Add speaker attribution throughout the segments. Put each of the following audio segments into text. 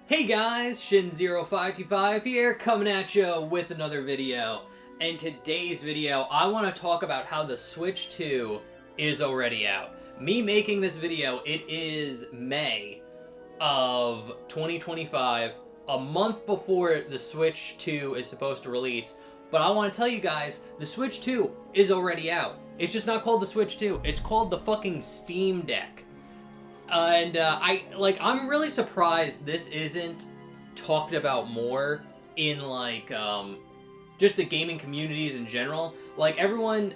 Speaker 1: Hey guys, Shin0525 here, coming at you with another video. In today's video, I want to talk about how the Switch 2 is already out. Me making this video, it is May of 2025, a month before the Switch 2 is supposed to release. But I want to tell you guys, the Switch 2 is already out. It's just not called the Switch 2, it's called the fucking Steam Deck. I'm really surprised this isn't talked about more in, just the gaming communities in general. Like, everyone,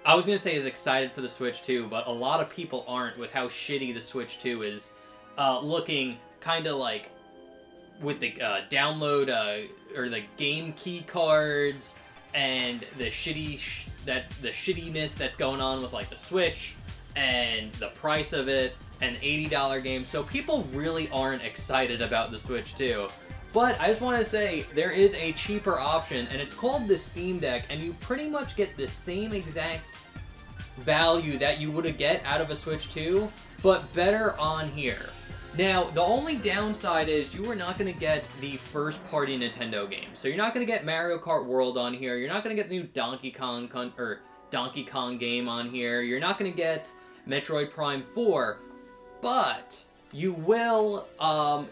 Speaker 1: I was gonna say is excited for the Switch 2, but a lot of people aren't with how shitty the Switch 2 is looking, kinda like, with the download, or the game key cards, and the shittiness that's going on with, like, the Switch, and the price of it, an $80 game, so people really aren't excited about the Switch 2. But I just want to say, there is a cheaper option, and it's called the Steam Deck, and you pretty much get the same exact value that you would get out of a Switch 2, but better on here. Now, the only downside is you are not going to get the first-party Nintendo games. So you're not going to get Mario Kart World on here, you're not going to get the new Donkey Kong game on here, you're not going to get Metroid Prime 4, but you will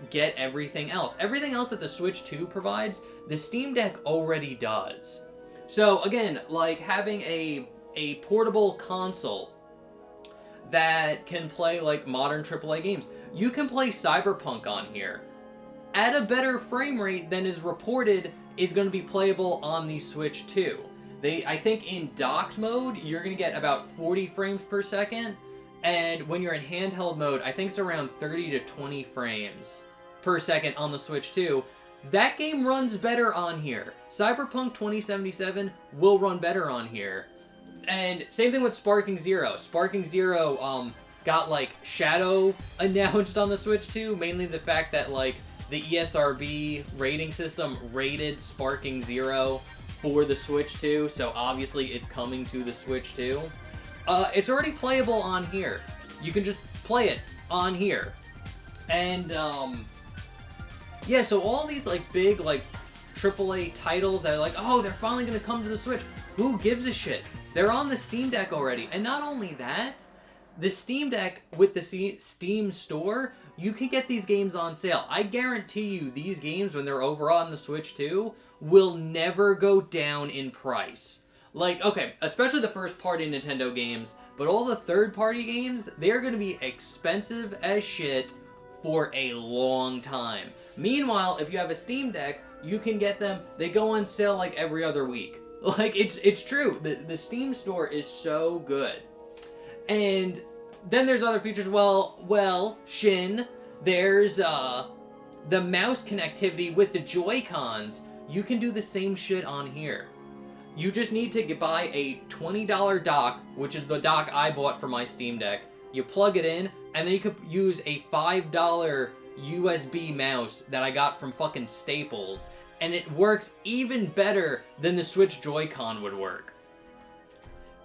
Speaker 1: get everything else. Everything else that the Switch 2 provides, the Steam Deck already does. So again, like having a portable console that can play like modern AAA games. You can play Cyberpunk on here at a better frame rate than is reported is going to be playable on the Switch 2. I think in docked mode, you're going to get about 40 frames per second. And when you're in handheld mode, I think it's around 30 to 20 frames per second on the Switch 2. That game runs better on here. Cyberpunk 2077 will run better on here. And same thing with Sparking Zero. Sparking Zero got like Shadow announced on the Switch 2. Mainly the fact that like the ESRB rating system rated Sparking Zero for the Switch 2. So obviously it's coming to the Switch 2. It's already playable on here. You can just play it on here. And, yeah, so all these, like, big, like, AAA titles that are like, oh, they're finally gonna come to the Switch. Who gives a shit? They're on the Steam Deck already. And not only that, the Steam Deck with the Steam Store, you can get these games on sale. I guarantee you these games, when they're over on the Switch 2, will never go down in price. Like, okay, especially the first-party Nintendo games, but all the third-party games, they're going to be expensive as shit for a long time. Meanwhile, if you have a Steam Deck, you can get them, they go on sale like every other week. Like, it's true. The Steam Store is so good. And then there's other features. Well, Shin, there's the mouse connectivity with the Joy-Cons. You can do the same shit on here. You just need to buy a $20 dock, which is the dock I bought for my Steam Deck. You plug it in, and then you could use a $5 USB mouse that I got from fucking Staples, and it works even better than the Switch Joy-Con would work.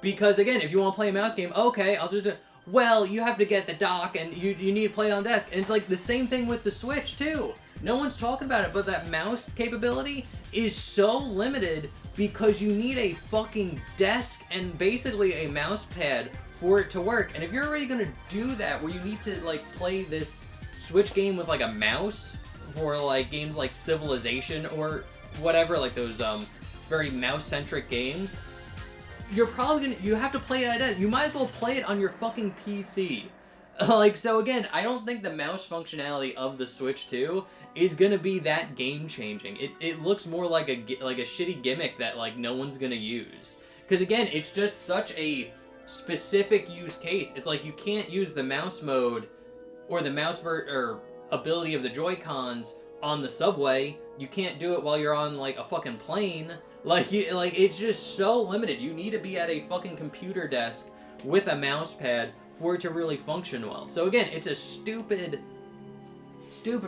Speaker 1: Because again, if you want to play a mouse game, okay, I'll just do it. Well, you have to get the dock, and you need to play it on desk. And it's like the same thing with the Switch, too. No one's talking about it, but that mouse capability is so limited because you need a fucking desk and basically a mouse pad for it to work. And if you're already going to do that, where you need to, like, play this Switch game with, like, a mouse for, like, games like Civilization or whatever, like those, very mouse-centric games, you're probably gonna, you have to play it at desk. You might as well play it on your fucking PC. Like, so again, I don't think the mouse functionality of the Switch 2 is gonna be that game-changing. It looks more like a shitty gimmick that, like, no one's gonna use. Because again, it's just such a specific use case. It's like you can't use the mouse mode or the mouse or ability of the Joy-Cons on the subway. You can't do it while you're on, like, a fucking plane. Like, it's just so limited. You need to be at a fucking computer desk with a mouse pad for it to really function well. So again, it's a stupid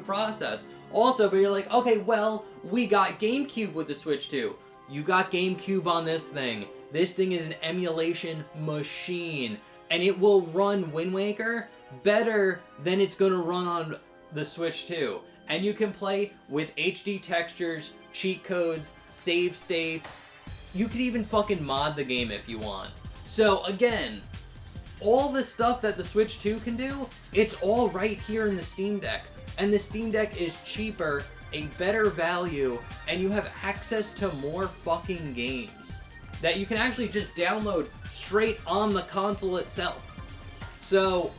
Speaker 1: process. Also, but you're like, okay, well, we got GameCube with the Switch 2. You got GameCube on this thing. This thing is an emulation machine. And it will run Wind Waker better than it's gonna run on the Switch 2. and you can play with HD textures, cheat codes, save states. You could even fucking mod the game if you want. So again, all the stuff that the Switch 2 can do, it's all right here in the Steam Deck. And the Steam Deck is cheaper, a better value, and you have access to more fucking games that you can actually just download straight on the console itself. So,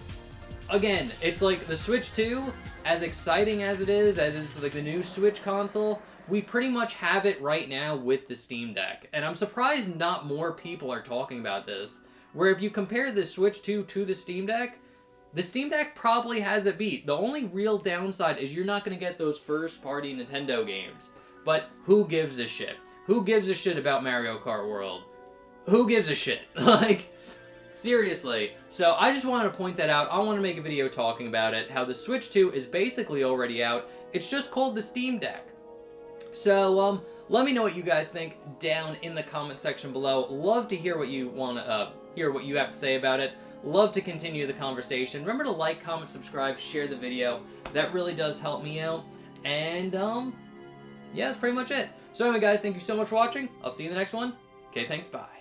Speaker 1: again, it's like the Switch 2, as exciting as it is, as it's like the new Switch console, we pretty much have it right now with the Steam Deck. And I'm surprised not more people are talking about this. Where if you compare the Switch 2 to the Steam Deck probably has a beat. The only real downside is you're not going to get those first-party Nintendo games. But who gives a shit? Who gives a shit about Mario Kart World? Who gives a shit? Like, seriously. So I just wanted to point that out. I want to make a video talking about it. How the Switch 2 is basically already out. It's just called the Steam Deck. So, let me know what you guys think down in the comment section below. Love to hear what you want to, hear what you have to say about it. Love to continue the conversation. Remember to like, comment, subscribe, share the video. That really does help me out. And, yeah, that's pretty much it. So anyway, guys, thank you so much for watching. I'll see you in the next one. Okay, thanks, bye.